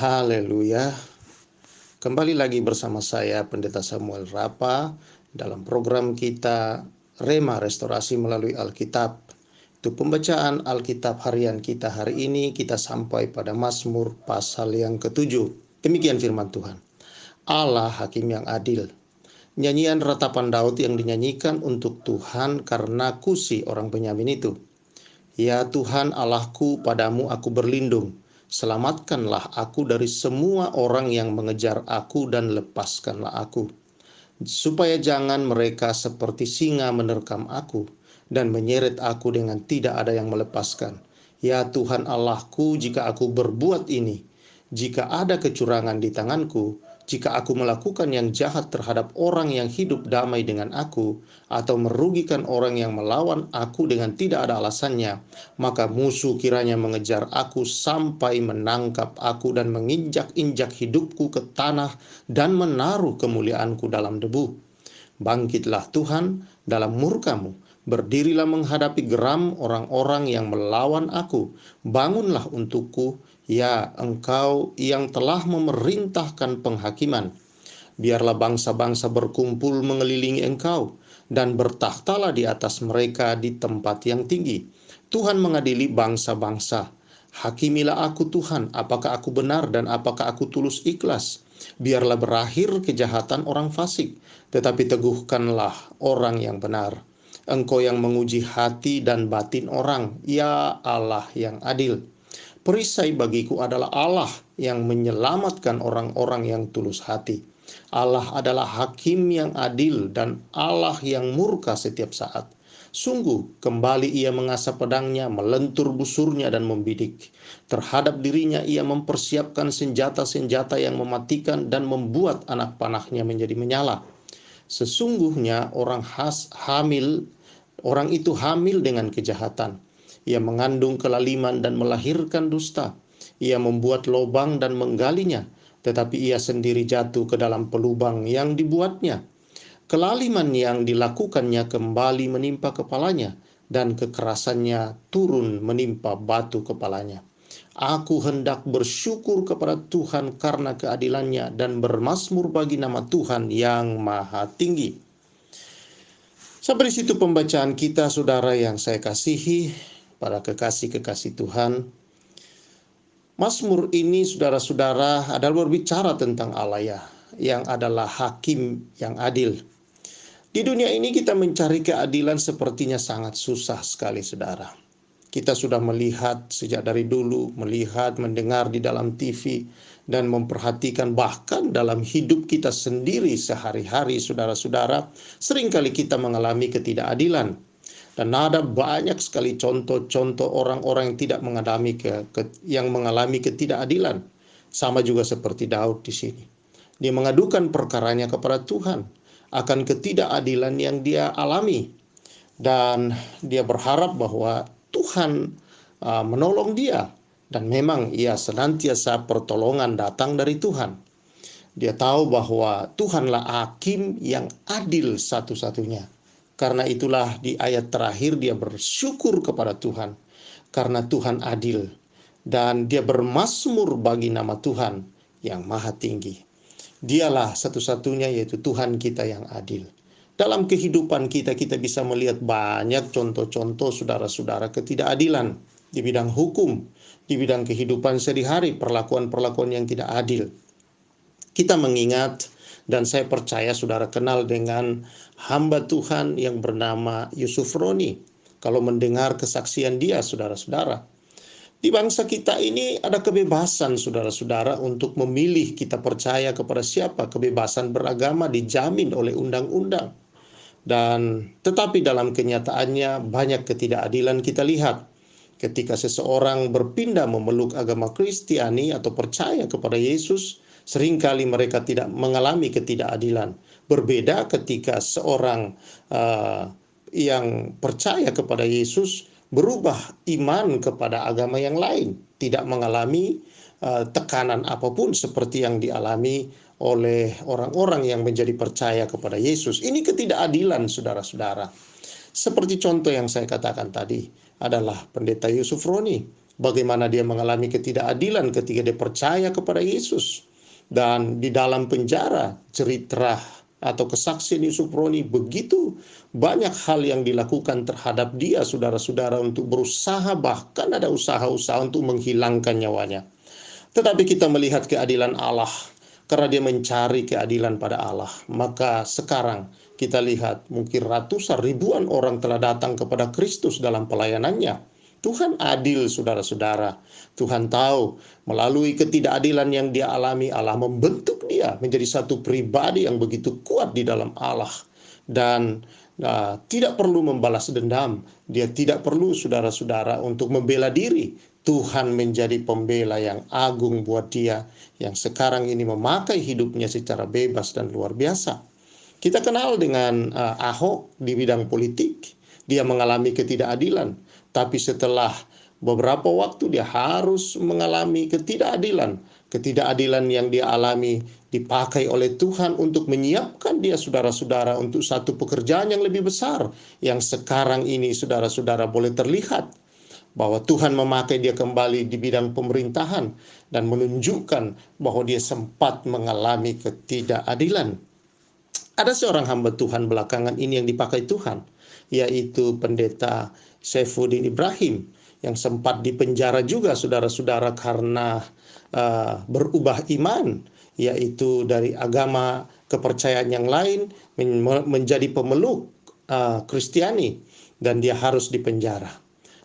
Haleluya. Kembali lagi bersama saya Pendeta Samuel Rapa dalam program kita Rema Restorasi melalui Alkitab. Itu pembacaan Alkitab harian kita hari ini, kita sampai pada Mazmur pasal yang ke-7. Demikian firman Tuhan. Allah hakim yang adil. Nyanyian ratapan Daud yang dinyanyikan untuk Tuhan karena Kusi orang Benyamin itu. Ya Tuhan Allahku, padamu aku berlindung. Selamatkanlah aku dari semua orang yang mengejar aku dan lepaskanlah aku. Supaya jangan mereka seperti singa menerkam aku dan menyeret aku dengan tidak ada yang melepaskan. Ya Tuhan Allahku, jika aku berbuat ini, jika ada kecurangan di tanganku, jika aku melakukan yang jahat terhadap orang yang hidup damai dengan aku, atau merugikan orang yang melawan aku dengan tidak ada alasannya, maka musuh kiranya mengejar aku sampai menangkap aku dan menginjak-injak hidupku ke tanah dan menaruh kemuliaanku dalam debu. Bangkitlah Tuhan dalam murka-Mu, berdirilah menghadapi geram orang-orang yang melawan aku. Bangunlah untukku, ya Engkau yang telah memerintahkan penghakiman. Biarlah bangsa-bangsa berkumpul mengelilingi Engkau, dan bertakhtalah di atas mereka di tempat yang tinggi. Tuhan mengadili bangsa-bangsa. Hakimilah aku Tuhan, apakah aku benar dan apakah aku tulus ikhlas. Biarlah berakhir kejahatan orang fasik, tetapi teguhkanlah orang yang benar. Engkau yang menguji hati dan batin orang, ya Allah yang adil. Perisai bagiku adalah Allah yang menyelamatkan orang-orang yang tulus hati. Allah adalah hakim yang adil dan Allah yang murka setiap saat. Sungguh kembali ia mengasah pedangnya, melentur busurnya dan membidik. Terhadap dirinya ia mempersiapkan senjata-senjata yang mematikan dan membuat anak panahnya menjadi menyala. Sesungguhnya orang itu hamil dengan kejahatan. Ia mengandung kelaliman dan melahirkan dusta. Ia membuat lubang dan menggalinya, tetapi ia sendiri jatuh ke dalam pelubang yang dibuatnya. Kelaliman yang dilakukannya kembali menimpa kepalanya, dan kekerasannya turun menimpa batu kepalanya. Aku hendak bersyukur kepada Tuhan karena keadilannya dan bermazmur bagi nama Tuhan yang maha tinggi. Sampai di situ pembacaan kita, saudara yang saya kasihi, para kekasih-kekasih Tuhan. Mazmur ini, saudara-saudara, adalah berbicara tentang Allah yang adalah hakim yang adil. Di dunia ini kita mencari keadilan sepertinya sangat susah sekali, saudara. Kita sudah melihat sejak dari dulu, melihat, mendengar di dalam TV, dan memperhatikan bahkan dalam hidup kita sendiri sehari-hari, saudara-saudara, seringkali kita mengalami ketidakadilan. Dan ada banyak sekali contoh-contoh orang-orang yang tidak mengalami ketidakadilan. Sama juga seperti Daud di sini. Dia mengadukan perkaranya kepada Tuhan akan ketidakadilan yang dia alami. Dan dia berharap bahwa Tuhan menolong dia. Dan memang ia senantiasa pertolongan datang dari Tuhan. Dia tahu bahwa Tuhanlah hakim yang adil satu-satunya. Karena itulah di ayat terakhir dia bersyukur kepada Tuhan. Karena Tuhan adil. Dan dia bermazmur bagi nama Tuhan yang maha tinggi. Dialah satu-satunya, yaitu Tuhan kita yang adil. Dalam kehidupan kita bisa melihat banyak contoh-contoh saudara-saudara ketidakadilan. Di bidang hukum, di bidang kehidupan sehari-hari, perlakuan-perlakuan yang tidak adil. Kita mengingat, dan saya percaya saudara kenal dengan hamba Tuhan yang bernama Yusuf Roni. Kalau mendengar kesaksian dia, saudara-saudara, di bangsa kita ini ada kebebasan, saudara-saudara, untuk memilih kita percaya kepada siapa. Kebebasan beragama dijamin oleh undang-undang. Dan tetapi dalam kenyataannya banyak ketidakadilan kita lihat. Ketika seseorang berpindah memeluk agama Kristiani atau percaya kepada Yesus, seringkali mereka tidak mengalami ketidakadilan. Berbeda ketika seorang yang percaya kepada Yesus berubah iman kepada agama yang lain, tidak mengalami tekanan apapun seperti yang dialami oleh orang-orang yang menjadi percaya kepada Yesus. Ini ketidakadilan, saudara-saudara. Seperti contoh yang saya katakan tadi adalah Pendeta Yusuf Roni. bagaimana dia mengalami ketidakadilan ketika dia percaya kepada Yesus. Dan di dalam penjara, cerita atau kesaksian Yusuf Roni begitu banyak hal yang dilakukan terhadap dia, saudara-saudara, untuk berusaha, bahkan ada usaha-usaha untuk menghilangkan nyawanya. Tetapi kita melihat keadilan Allah, karena dia mencari keadilan pada Allah. Maka sekarang kita lihat mungkin ratusan ribuan orang telah datang kepada Kristus dalam pelayanannya. Tuhan adil, saudara-saudara. Tuhan tahu melalui ketidakadilan yang dia alami, Allah membentuk dia menjadi satu pribadi yang begitu kuat di dalam Allah. Dan tidak perlu membalas dendam. Dia tidak perlu, saudara-saudara, untuk membela diri. Tuhan menjadi pembela yang agung buat dia, yang sekarang ini memakai hidupnya secara bebas dan luar biasa. Kita kenal dengan Ahok di bidang politik. Dia mengalami ketidakadilan, tapi setelah beberapa waktu dia harus mengalami ketidakadilan. Ketidakadilan yang dia alami dipakai oleh Tuhan untuk menyiapkan dia, saudara-saudara, untuk satu pekerjaan yang lebih besar, yang sekarang ini, saudara-saudara, boleh terlihat bahwa Tuhan memakai dia kembali di bidang pemerintahan dan menunjukkan bahwa dia sempat mengalami ketidakadilan. Ada seorang hamba Tuhan belakangan ini yang dipakai Tuhan, yaitu pendeta Saifuddin Ibrahim, yang sempat dipenjara juga, saudara-saudara, karena berubah iman, yaitu dari agama kepercayaan yang lain menjadi pemeluk Kristiani, dan dia harus dipenjara.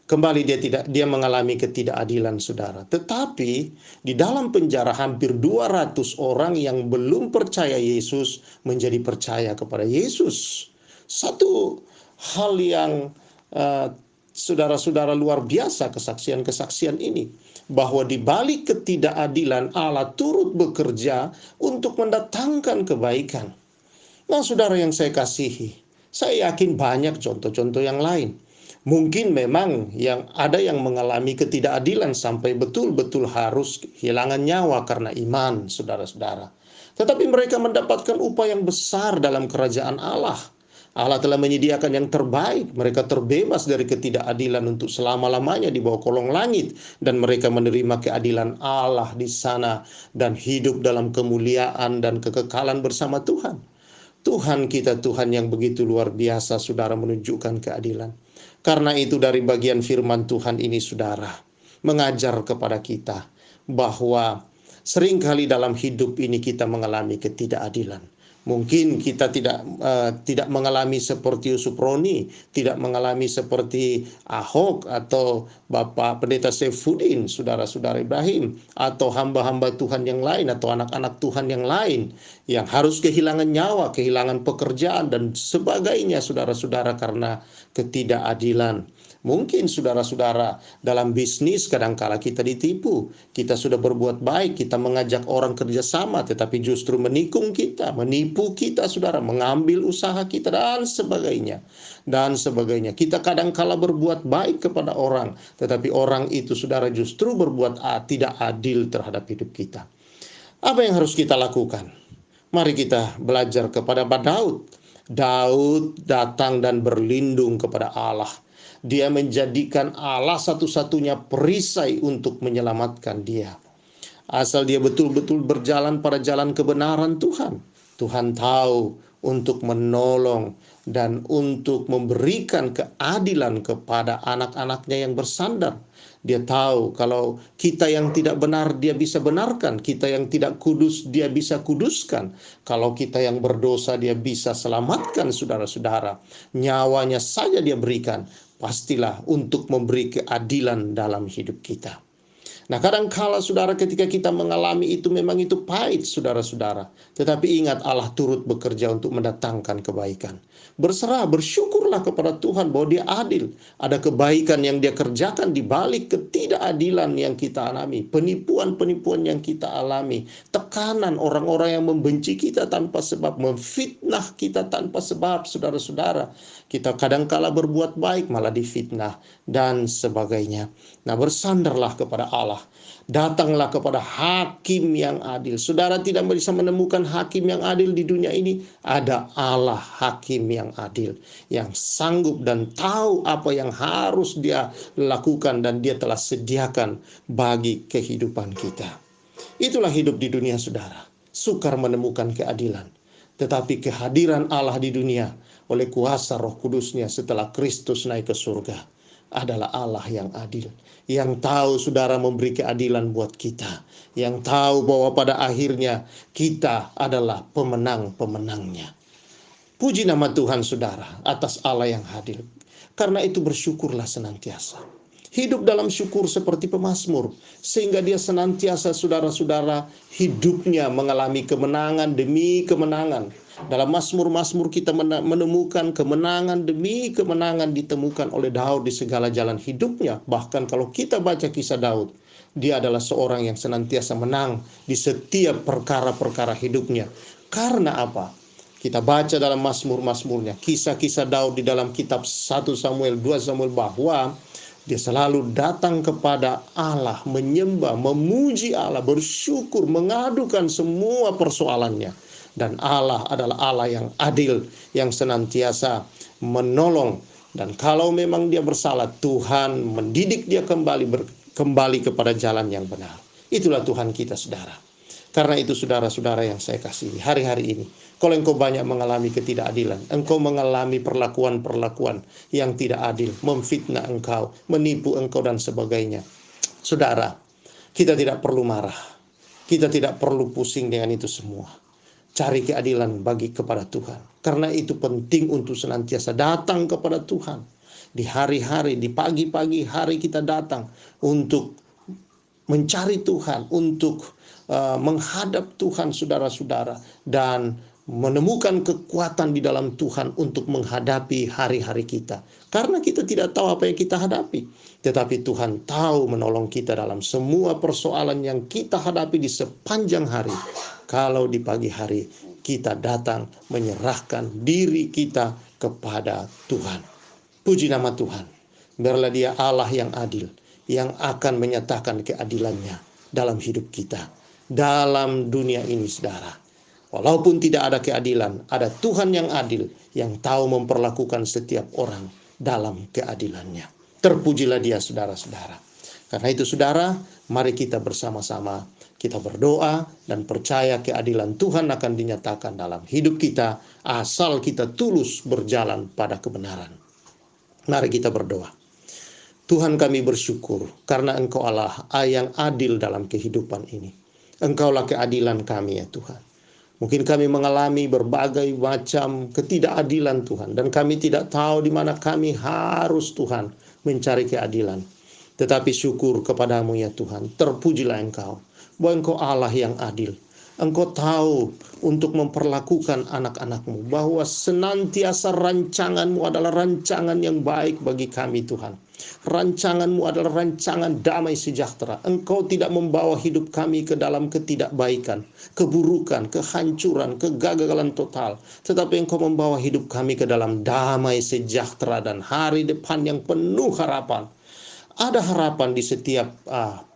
Kembali dia mengalami ketidakadilan, saudara. Tetapi di dalam penjara hampir 200 orang yang belum percaya Yesus menjadi percaya kepada Yesus. Satu hal yang saudara-saudara, luar biasa kesaksian-kesaksian ini, bahwa di balik ketidakadilan Allah turut bekerja untuk mendatangkan kebaikan. Nah, saudara yang saya kasihi, saya yakin banyak contoh-contoh yang lain. Mungkin memang ada yang mengalami ketidakadilan sampai betul-betul harus kehilangan nyawa karena iman, saudara-saudara. Tetapi mereka mendapatkan upah yang besar dalam kerajaan Allah. Allah telah menyediakan yang terbaik. Mereka terbebas dari ketidakadilan untuk selama-lamanya di bawah kolong langit. Dan mereka menerima keadilan Allah di sana dan hidup dalam kemuliaan dan kekekalan bersama Tuhan. Tuhan kita, Tuhan yang begitu luar biasa, saudara, menunjukkan keadilan. Karena itu dari bagian firman Tuhan ini, saudara, mengajar kepada kita bahwa seringkali dalam hidup ini kita mengalami ketidakadilan. Mungkin kita tidak mengalami seperti Yusuf Roni, tidak mengalami seperti Ahok atau Bapak Pendeta Saifuddin, saudara-saudara Ibrahim, atau hamba-hamba Tuhan yang lain, atau anak-anak Tuhan yang lain, yang harus kehilangan nyawa, kehilangan pekerjaan, dan sebagainya, saudara-saudara, karena ketidakadilan. Mungkin saudara-saudara dalam bisnis kadangkala kita ditipu. Kita sudah berbuat baik, kita mengajak orang kerjasama, tetapi justru menikung kita, menipu kita, saudara, mengambil usaha kita, dan sebagainya. Dan sebagainya. Kita kadangkala berbuat baik kepada orang, tetapi orang itu, saudara, justru berbuat tidak adil terhadap hidup kita. Apa yang harus kita lakukan? Mari kita belajar kepada Daud. Daud datang dan berlindung kepada Allah. Dia menjadikan Allah satu-satunya perisai untuk menyelamatkan dia. Asal dia betul-betul berjalan pada jalan kebenaran Tuhan. Tuhan tahu untuk menolong dan untuk memberikan keadilan kepada anak-anaknya yang bersandar. Dia tahu kalau kita yang tidak benar dia bisa benarkan, kita yang tidak kudus dia bisa kuduskan, kalau kita yang berdosa dia bisa selamatkan, saudara-saudara. Nyawanya saja dia berikan, pastilah untuk memberi keadilan dalam hidup kita. Nah, kadangkala, saudara, ketika kita mengalami itu, memang itu pahit, saudara-saudara. Tetapi ingat, Allah turut bekerja untuk mendatangkan kebaikan. Berserah, bersyukurlah kepada Tuhan bahwa dia adil. Ada kebaikan yang dia kerjakan di balik ketidakadilan yang kita alami. Penipuan-penipuan yang kita alami. Tekanan orang-orang yang membenci kita tanpa sebab. Memfitnah kita tanpa sebab, saudara-saudara. Kita kadangkala berbuat baik malah difitnah dan sebagainya. Nah, bersandarlah kepada Allah. Allah. Datanglah kepada hakim yang adil. Saudara tidak bisa menemukan hakim yang adil di dunia ini. Ada Allah hakim yang adil, yang sanggup dan tahu apa yang harus dia lakukan dan dia telah sediakan bagi kehidupan kita. Itulah hidup di dunia, saudara. Sukar menemukan keadilan. Tetapi kehadiran Allah di dunia oleh kuasa Roh Kudus-Nya setelah Kristus naik ke surga adalah Allah yang adil, yang tahu saudara memberi keadilan buat kita, yang tahu bahwa pada akhirnya kita adalah pemenang-pemenangnya. Puji nama Tuhan saudara atas Allah yang adil. Karena itu bersyukurlah senantiasa. Hidup dalam syukur seperti pemazmur, sehingga dia senantiasa saudara-saudara hidupnya mengalami kemenangan demi kemenangan. Dalam Mazmur-Mazmur kita menemukan kemenangan demi kemenangan ditemukan oleh Daud di segala jalan hidupnya. Bahkan kalau kita baca kisah Daud, dia adalah seorang yang senantiasa menang di setiap perkara-perkara hidupnya. Karena apa? Kita baca dalam Mazmur-Mazmurnya, kisah-kisah Daud di dalam kitab 1 Samuel, 2 Samuel, bahwa dia selalu datang kepada Allah, menyembah, memuji Allah, bersyukur, mengadukan semua persoalannya. Dan Allah adalah Allah yang adil, yang senantiasa menolong. Dan kalau memang dia bersalah, Tuhan mendidik dia kembali kepada jalan yang benar. Itulah Tuhan kita, saudara. Karena itu saudara-saudara yang saya kasihi, hari-hari ini, kalau engkau banyak mengalami ketidakadilan, engkau mengalami perlakuan-perlakuan yang tidak adil, memfitnah engkau, menipu engkau dan sebagainya. Saudara, kita tidak perlu marah. Kita tidak perlu pusing dengan itu semua. Cari keadilan kepada Tuhan. Karena itu penting untuk senantiasa datang kepada Tuhan. Di hari-hari, di pagi-pagi hari kita datang untuk mencari Tuhan, untuk menghadap Tuhan saudara-saudara, dan menemukan kekuatan di dalam Tuhan untuk menghadapi hari-hari kita. Karena kita tidak tahu apa yang kita hadapi, tetapi Tuhan tahu menolong kita dalam semua persoalan yang kita hadapi di sepanjang hari. Kalau di pagi hari kita datang menyerahkan diri kita kepada Tuhan. Puji nama Tuhan. Biarlah dia Allah yang adil, yang akan menyatakan keadilannya dalam hidup kita, dalam dunia ini, saudara. Walaupun tidak ada keadilan, ada Tuhan yang adil, yang tahu memperlakukan setiap orang dalam keadilannya. Terpujilah dia, saudara-saudara. Karena itu, saudara, mari kita bersama-sama kita berdoa dan percaya keadilan Tuhan akan dinyatakan dalam hidup kita, asal kita tulus berjalan pada kebenaran. Mari kita berdoa. Tuhan, kami bersyukur karena Engkau Allah yang adil dalam kehidupan ini. Engkaulah keadilan kami, ya Tuhan. Mungkin kami mengalami berbagai macam ketidakadilan, Tuhan, dan kami tidak tahu di mana kami harus, Tuhan, mencari keadilan. Tetapi syukur kepadamu, ya Tuhan. Terpujilah Engkau, bahwa Engkau Allah yang adil. Engkau tahu untuk memperlakukan anak-anak-Mu, bahwa senantiasa rancangan-Mu adalah rancangan yang baik bagi kami, Tuhan. Rancangan-Mu adalah rancangan damai sejahtera. Engkau tidak membawa hidup kami ke dalam ketidakbaikan, keburukan, kehancuran, kegagalan total. Tetapi Engkau membawa hidup kami ke dalam damai sejahtera dan hari depan yang penuh harapan. Ada harapan di setiap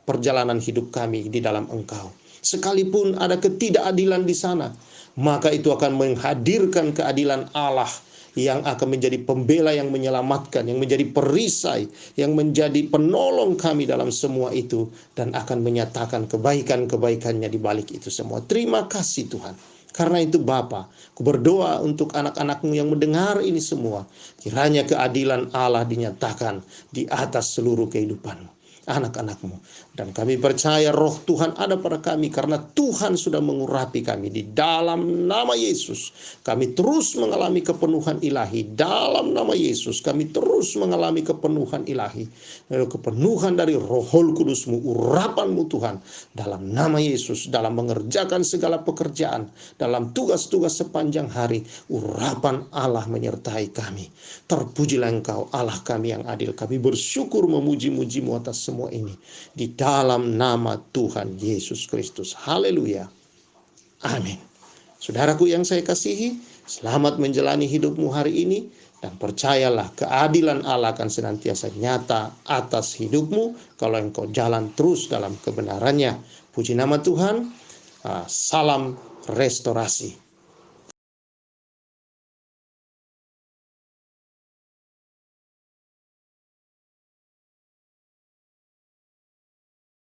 perjalanan hidup kami di dalam Engkau. Sekalipun ada ketidakadilan di sana, maka itu akan menghadirkan keadilan Allah yang akan menjadi pembela, yang menyelamatkan, yang menjadi perisai, yang menjadi penolong kami dalam semua itu, dan akan menyatakan kebaikan-kebaikannya di balik itu semua. Terima kasih Tuhan. Karena itu Bapa, aku berdoa untuk anak-anak-Mu yang mendengar ini semua. Kiranya keadilan Allah dinyatakan di atas seluruh kehidupan anak-anak-Mu. Dan kami percaya roh Tuhan ada pada kami, karena Tuhan sudah mengurapi kami. Di dalam nama Yesus kami terus mengalami kepenuhan ilahi. Dalam nama Yesus kami terus mengalami kepenuhan ilahi, kepenuhan dari Roh Kudus-Mu, urapan-Mu Tuhan. Dalam nama Yesus, dalam mengerjakan segala pekerjaan, dalam tugas-tugas sepanjang hari, urapan Allah menyertai kami. Terpujilah Engkau Allah kami yang adil. Kami bersyukur memuji-muji-Mu atas semua ini, di dalam nama Tuhan Yesus Kristus. Haleluya. Amin. Saudaraku yang saya kasihi, Selamat menjalani hidupmu hari ini, dan percayalah keadilan Allah akan senantiasa nyata atas hidupmu kalau engkau jalan terus dalam kebenarannya. Puji nama Tuhan. Salam restorasi.